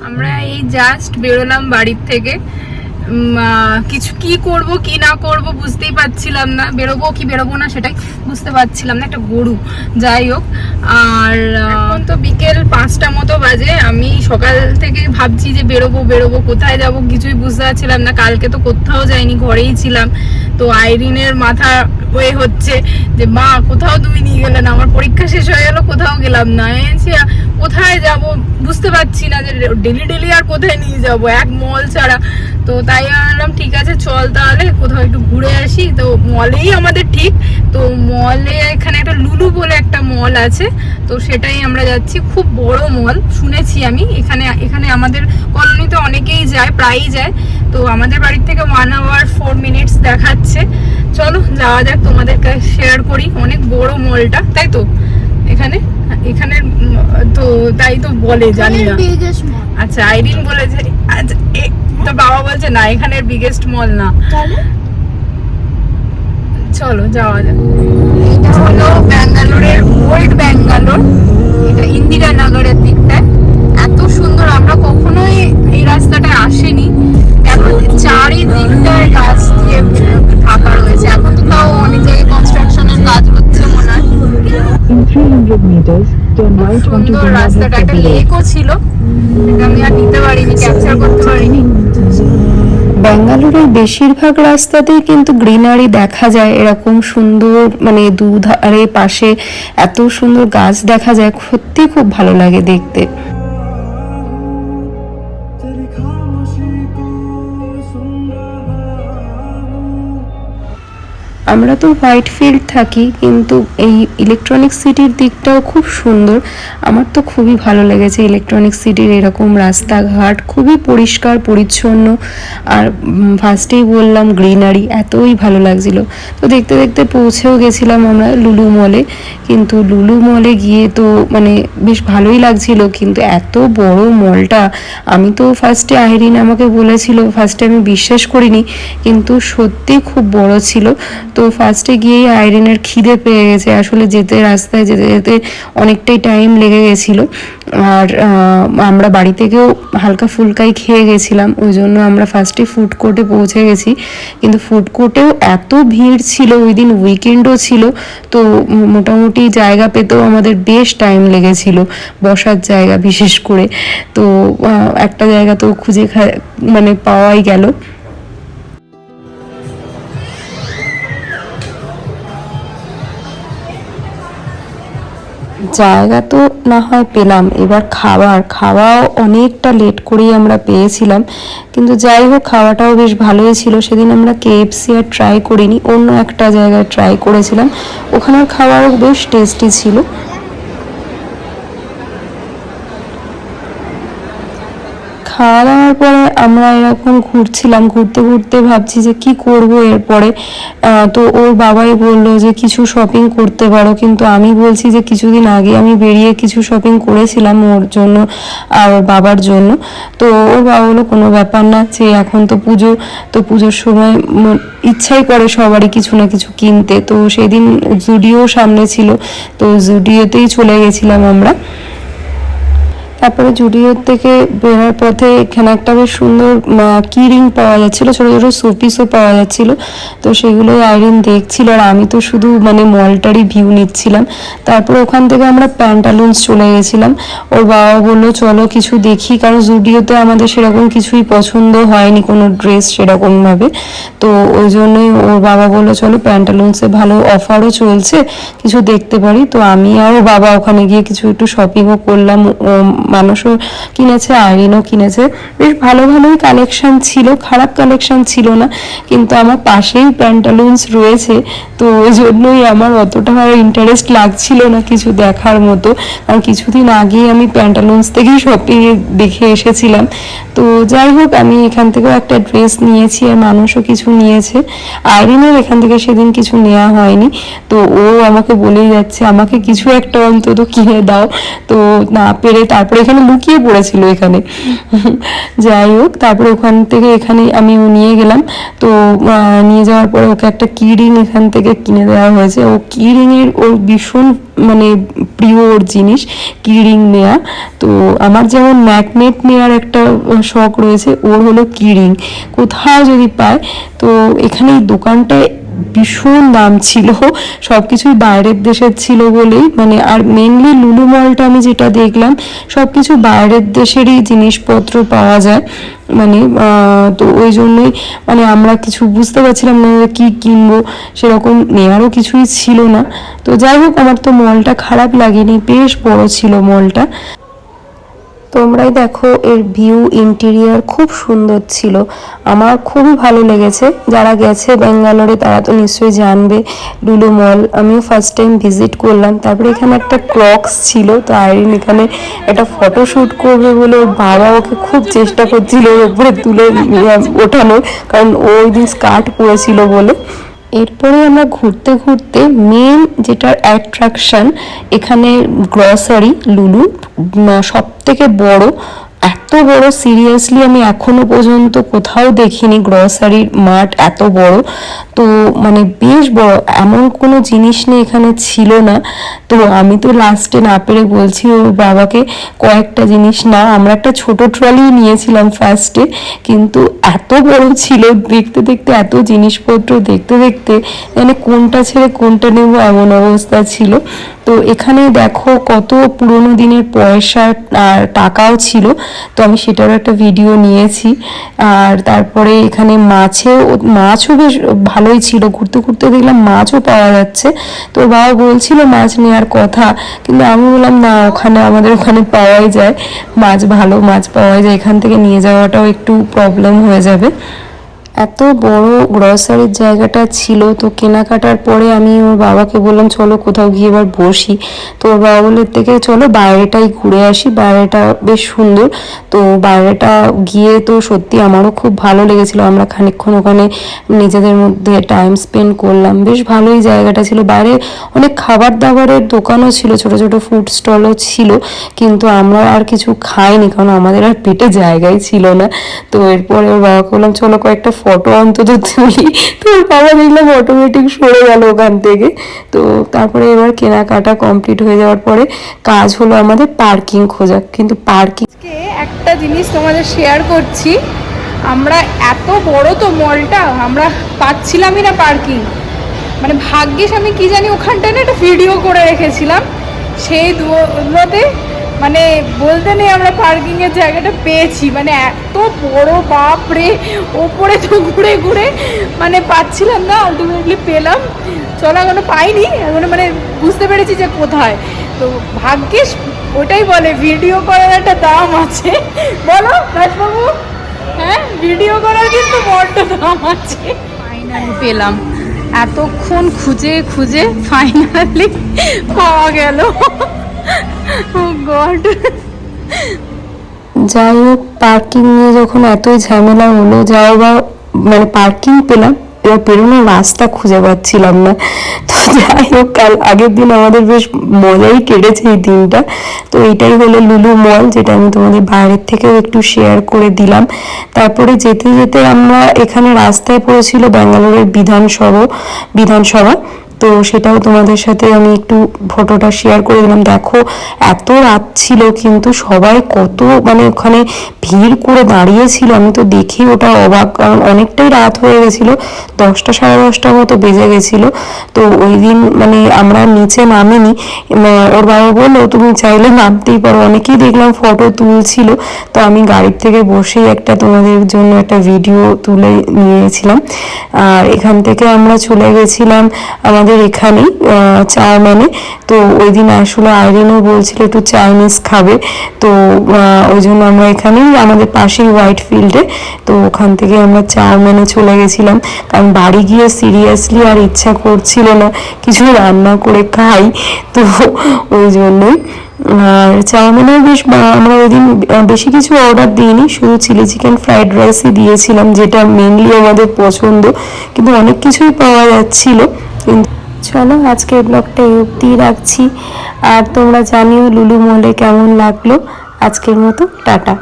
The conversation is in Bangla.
আমরা এই জাস্ট বেরোলাম বাড়ির থেকে, কিছু কি করব কি না করব বুঝতেই পারছিলাম না, বেরোবো কি বেরোবো না সেটাই বুঝতে পারছিলাম না, একটা গরু। যাই হোক, আর এখন তো বিকেল 5টা মতো বাজে। আমি সকাল থেকে ভাবছি যে বেরোবো বেরোবো, কোথায় যাব কিছুই বুঝতে পারছিলাম না। কালকে তো কোথাও যাইনি, ঘরেই ছিলাম। তো আইরিনের মাথা ওয়ে হচ্ছে যে মা কোথাও তুমি নিয়ে গেলে না, আমার পরীক্ষা শেষ হয়ে গেল কোথাও গেলাম না, কোথায় যাব বুঝতে পারছি না, যে ডেলি ডেলি আর কোথায় নিয়ে যাব এক মল ছাড়া। তো তাই ভাবলাম ঠিক আছে চল তাহলে কোথাও একটু ঘুরে আসি। তো মলেই আমাদের ঠিক, তো মলে এখানে একটা লুলু বলে একটা মল আছে, তো সেটাই আমরা যাচ্ছি। খুব বড় মল শুনেছি আমি। এখানে আমাদের কলোনিতে অনেকেই যায়, প্রায়ই যায়। তো আমাদের বাড়ির থেকে 1 hour 4 minutes দেখাচ্ছে। চলো যাওয়া যাক, তোমাদেরকে শেয়ার করি। অনেক বড় মলটা, তাই তো? এখানে তো তাই তো বলে, জানি না। আচ্ছা, আইরিন বলেছে। আচ্ছা, তো বাবা বলছে না এখানের বিগেস্ট মল না। চলো যাওয়া যাক। এটা হলো ব্যাঙ্গালোরের ওল্ড ব্যাঙ্গালোর, এটা ইন্দিরা নগরের দিকটায়। এত সুন্দর, আমরা কখনোই এই রাস্তাটায় আসিনি। এখন চারিদিকটায় গাছ দিয়ে ঢাকা রয়েছে। এখন তো তাও অনেক জায়গায় কনস্ট্রাকশনের কাজ হচ্ছে মনে হয়। সুন্দর রাস্তাটা, একটা লেকও ছিল, এটা আমি আর নিতে পারিনি, ক্যাপচার করতে পারিনি। ব্যাঙ্গালোরের বেশিরভাগ রাস্তাতেই কিন্তু গ্রিনারি দেখা যায়, এরকম সুন্দর মানে দুধারে পাশে এত সুন্দর গাছ দেখা যায়, সত্যি খুব ভালো লাগে দেখতে। আমরা তো হোয়াইট ফিল্ড থাকি, কিন্তু এই ইলেকট্রনিক সিটির দিকটাও খুব সুন্দর। আমার তো খুবই ভালো লেগেছে ইলেকট্রনিক সিটির এরকম রাস্তাঘাট, খুবই পরিষ্কার পরিচ্ছন্ন। আর ফার্স্টেই বললাম গ্রিনারি, এতই ভালো লাগছিল। তো দেখতে দেখতে পৌঁছেও গেছিলাম আমরা লুলু মলে। কিন্তু লুলু মলে গিয়ে তো মানে বেশ ভালোই লাগছিল, কিন্তু এত বড় মলটা, আমি তো ফার্স্টে আইরিন আমাকে বলেছিল, ফার্স্টে আমি বিশ্বাস করিনি, কিন্তু সত্যি খুব বড় ছিল। তো ফার্স্টে গিয়েই আইরিনের খিদে পেয়ে গেছে, আসলে রাস্তায় যেতে যেতে অনেকটাই টাইম লেগে গেছিলো। আর আমরা বাড়ি থেকেও হালকা ফুলকাই খেয়ে গেছিলাম, ওই জন্য আমরা ফার্স্টে ফুড কোর্টে পৌঁছে গেছি। কিন্তু ফুড কোর্টেও এত ভিড় ছিল, ওই দিন উইকেন্ডও ছিল, তো মোটামুটি জায়গা পেতেও আমাদের বেশ টাইম লেগেছিল, বসার জায়গা বিশেষ করে। তো একটা জায়গা তো খুঁজে মানে পাওয়াই গেল। জায়গা তো না হয় পেলাম, এবার খাওয়াও অনেকটা লেট করেই আমরা পেয়েছিলাম, কিন্তু যাই হোক খাওয়াটাও বেশ ভালোই ছিল। সেদিন আমরা কেএফসি আর ট্রাই করিনি, অন্য একটা জায়গায় ট্রাই করেছিলাম, ওখানের খাবারও বেশ টেস্টি ছিল। খাওয়া দাওয়ার পরে আমরা এরকম ঘুরছিলাম, ঘুরতে ঘুরতে ভাবছি যে কি করব এরপরে। তো ওর বাবাই বললো যে কিছু শপিং করতে পারো, কিন্তু আমি বলছি যে কিছুদিন আগে আমি বেরিয়ে কিছু শপিং করেছিলাম ওর জন্য আর ওর বাবার জন্য। তো ওর বাবা বললো কোনো ব্যাপার না, যে এখন তো পুজো, তো পুজোর সময় ইচ্ছাই করে সবারই কিছু না কিছু কিনতে। তো সেদিন জুডিও সামনে ছিল, তো জুডিওতেই চলে গেছিলাম আমরা। তারপরে জুডিওর থেকে বেরোর পথে এখানে একটা বেশ সুন্দর কি রিং পাওয়া যাচ্ছিলো, ছোটো ছোটো শোপিসও পাওয়া যাচ্ছিলো। তো সেগুলোই আইরিন দেখছিল, আর আমি তো শুধু মানে মলটারই ভিউ নিচ্ছিলাম। তারপরে ওখান থেকে আমরা প্যান্টালুন্স চলে গেছিলাম। ওর বাবা বললো চলো কিছু দেখি, কারণ জুডিওতে আমাদের সেরকম কিছুই পছন্দ হয়নি, কোনো ড্রেস সেরকমভাবে। তো ওই জন্যই ওর বাবা বললো চলো প্যান্টালুন্সে ভালো অফারও চলছে, কিছু দেখতে পারি। তো আমি আর ওর বাবা ওখানে গিয়ে কিছু একটু শপিংও করলাম, মানুষও কিনেছে, আইরিনও কিনেছে। বেশ ভালো ভালোই কালেকশন ছিল, খারাপ কালেকশন ছিল না, কিন্তু আমার পাশেই প্যান্টালুন্স রয়েছে, তো ওই জন্যই আমার অতটা ইন্টারেস্ট লাগছিল না কিছু দেখার মতো, কারণ কিছুদিন আগেই আমি প্যান্টালুন্স থেকেই শপিং দেখে এসেছিলাম। তো যাই হোক আমি এখান থেকেও একটা ড্রেস নিয়েছি, আর মানুষও কিছু নিয়েছে। আইরিনের এখান থেকে সেদিন কিছু নেওয়া হয়নি, তো ও আমাকে বলেই যাচ্ছে আমাকে কিছু একটা অন্তত কিনে দাও। তো না পেরে তারপরে তারপরে এখানে লুকিয়ে পড়েছিল এখানে। যাই হোক, তারপরে ওখান থেকে এখানে আমি নিয়ে গেলাম। তো নিয়ে যাওয়ার পরে ওকে একটা কি রিং এখান থেকে কিনে দেওয়া হয়েছে। ও কি রিংয়ের ওর ভীষণ মানে প্রিয় ওর জিনিস কি রিং নেওয়া। তো আমার যেমন ম্যাগনেট নেওয়ার একটা শখ রয়েছে, ওর হলো কি রিং কোথাও যদি পায়। তো এখানে এই দোকানটায় ভীষণ দাম ছিল, সব কিছুই বাইরের দেশের ছিল বলেই মানে, আর মেনলি লুলু মলটা আমি যেটা দেখলাম সব কিছু বাইরের দেশেরই জিনিসপত্র পাওয়া যায় মানে। তো ওই জন্যই মানে আমরা কিছু বুঝতে পারছিলাম না যে কী কিনবো, সেরকম নেওয়ারও কিছুই ছিল না। তো যাই হোক, আমার তো মলটা খারাপ লাগেনি, বেশ বড় ছিল মলটা। তোমরাই দেখো, এর ভিউ ইন্টেরিয়র খুব সুন্দর ছিল, আমার খুবই ভালো লেগেছে। যারা গেছে ব্যাঙ্গালোরে তারা তো নিশ্চয়ই জানবে লুলু মল। আমিও ফার্স্ট টাইম ভিজিট করলাম। তারপরে এখানে একটা ক্রক্স ছিল, তো আইরিন এখানে একটা ফটো শ্যুট করবে বলে ওর বাবা ওকে খুব চেষ্টা করছিল ওর উপরে তুলে ওঠানোর, কারণ ও ওই দিন স্কার্ট পরেছিল বলে। এরপরে আমরা ঘুরতে ঘুরতে মেন যেটা অ্যাট্রাকশন এখানে গ্রসারি লুলু, সব থেকে বড়, এত বড় সিরিয়াসলি আমি এখনো পর্যন্ত কোথাও দেখিনি গ্রসারির মার্ট এত বড়। তো মানে বেশ বড়, এমন কোনো জিনিস নেই এখানে ছিল না। তো আমি তো লাস্টে না পেরে বলছি ওর বাবাকে কয়েকটা জিনিস না, আমরা একটা ছোট ট্রলি নিয়েছিলাম ফার্স্টে, কিন্তু এত বড় ছিল, দেখতে দেখতে এত জিনিসপত্র দেখতে দেখতে মানে কোনটা ছেড়ে কোনটা নেব এমন অবস্থা ছিল। তো এখানে দেখো কত পুরোনো দিনের পয়সা আর টাকাও ছিল, তো আমি সেটারও একটা ভিডিও নিয়েছি। আর তারপরে এখানে মাছও বেশ ভালোই ছিল, ঘুরতে ঘুরতে দেখলাম মাছও পাওয়া যাচ্ছে। তো বাবা বলছিল মাছ নেওয়ার কথা, কিন্তু আমি বললাম না, আমাদের ওখানে পাওয়াই যায় মাছ, ভালো মাছ পাওয়া যায়, এখান থেকে নিয়ে যাওয়াটাও একটু প্রবলেম হয়ে যাবে। এত বড় গ্রসারির জায়গাটা ছিল। তো কেনাকাটার পরে আমি ওর বাবাকে বললাম চলো কোথাও গিয়ে এবার বসি। তো ওর বাবা বলে থেকে চলো বাইরেটাই ঘুরে আসি, বাইরেটা বেশ সুন্দর। তো বাইরেটা গিয়ে তো সত্যি আমারও খুব ভালো লেগেছিল, আমরা খানিকক্ষণ ওখানে নিজেদের মধ্যে টাইম স্পেন্ড করলাম, বেশ ভালোই জায়গাটা ছিল। বাইরে অনেক খাবার দাবারের দোকানও ছিল, ছোট ছোট ফুড স্টলও ছিল, কিন্তু আমরা আর কিছু খাইনি কারণ আমাদের আর পেটে জায়গাই ছিল না। তো এরপরে ওর বাবাকে বললাম চলো কয়েকটা ফটো অন্তত তুলি। তো ওর বাবা দেখলাম অটোমেটিক সরে গেল ওখান থেকে। তো তারপরে এবার কেনাকাটা কমপ্লিট হয়ে যাওয়ার পরে কাজ হলো আমাদের পার্কিং খোঁজা, কিন্তু পার্কিং একটা জিনিস তোমাদের শেয়ার করছি, আমরা এত বড় তো মলটা, আমরা পাচ্ছিলামই না পার্কিং। মানে ভাগ্যিস আমি কি জানি ওখানটায় না একটা ভিডিও করে রেখেছিলাম, সেই দুটোতে মানে বলতে নেই আমরা পার্কিংয়ের জায়গাটা পেয়েছি। মানে এত বড়, বাপরে, ওপরে তো ঘুরে ঘুরে মানে পাচ্ছিলাম না, আলটিমেটলি পেলাম। চলো এখনো পাইনি, এখনো মানে বুঝতে পেরেছি যে কোথায়। তো ভাগ্যিস, ওটাই বলে ভিডিও করার একটা দাম আছে, বলো রাজবাবু? হ্যাঁ, ভিডিও করার কিন্তু বড্ড দাম আছে। ফাইনালি পেলাম, এতক্ষণ খুঁজে খুঁজে ফাইনালি পাওয়া গেল। ও গড। যাই হোক, পার্কিং নিয়ে যখন এতই ঝামেলা হলো, যাও বা মানে পার্কিং পেলাম, এবার বেরোনোর রাস্তা খুঁজে পাচ্ছিলাম না। তো যাই হোক, আগের দিন আমাদের বেশ মজাই কেটেছে এই দিনটা। তো এইটাই হলো লুলু মল, যেটা আমি তোমাদের বাইরের থেকেও একটু শেয়ার করে দিলাম। তারপরে যেতে যেতে আমরা এখানে রাস্তায় পড়েছিল ব্যাঙ্গালোরের বিধানসভা, তো সেটাও তোমাদের সাথে আমি একটু ফটোটা শেয়ার করে দিলাম। দেখো এত রাত ছিল কিন্তু সবাই কত মানে ওখানে ভিড় করে দাঁড়িয়েছিল, আমি তো দেখি ওটা অবাক, কারণ অনেকটাই রাত হয়ে গেছিলো, 10টা সাড়ে 10টার মতো বেজে গেছিলো। তো ওই দিন মানে আমরা নিচে নামিনি, ওর বাবা বললো তুমি চাইলে নামতেই পারো, অনেকেই দেখলাম ফটো তুলছিল। তো আমি গাড়ির থেকে বসেই একটা তোমাদের জন্য একটা ভিডিও তুলে নিয়েছিলাম। আর এখান থেকে আমরা চলে গেছিলাম আমাদের এখানেই চাউম্যানে। তো ওই দিন আসলে আইরিনও বলছিল একটু চাইনিজ খাবে, তো ওই জন্য আমরা এখানেই আমাদের পাশেই হোয়াইট ফিল্ডে, তো ওখান থেকে আমরা চাউম্যানে চলে গেছিলাম, কারণ বাড়ি গিয়ে সিরিয়াসলি আর ইচ্ছা করছিল না কিছু রান্না করে খাই, তো ওই জন্যই। আর চাউমিনেও বেশ আমরা ওই দিন বেশি কিছু অর্ডার দিইনি, শুধু চিলি চিকেন ফ্রাইড রাইসই দিয়েছিলাম, যেটা মেনলি আমাদের পছন্দ, কিন্তু অনেক কিছুই পাওয়া যাচ্ছিল। কিন্তু চলো আজকের ব্লগটা এই অবধি রাখছি, আর তোমরা জানিও লুলু মলে কেমন লাগলো। আজকের মতো টাটা।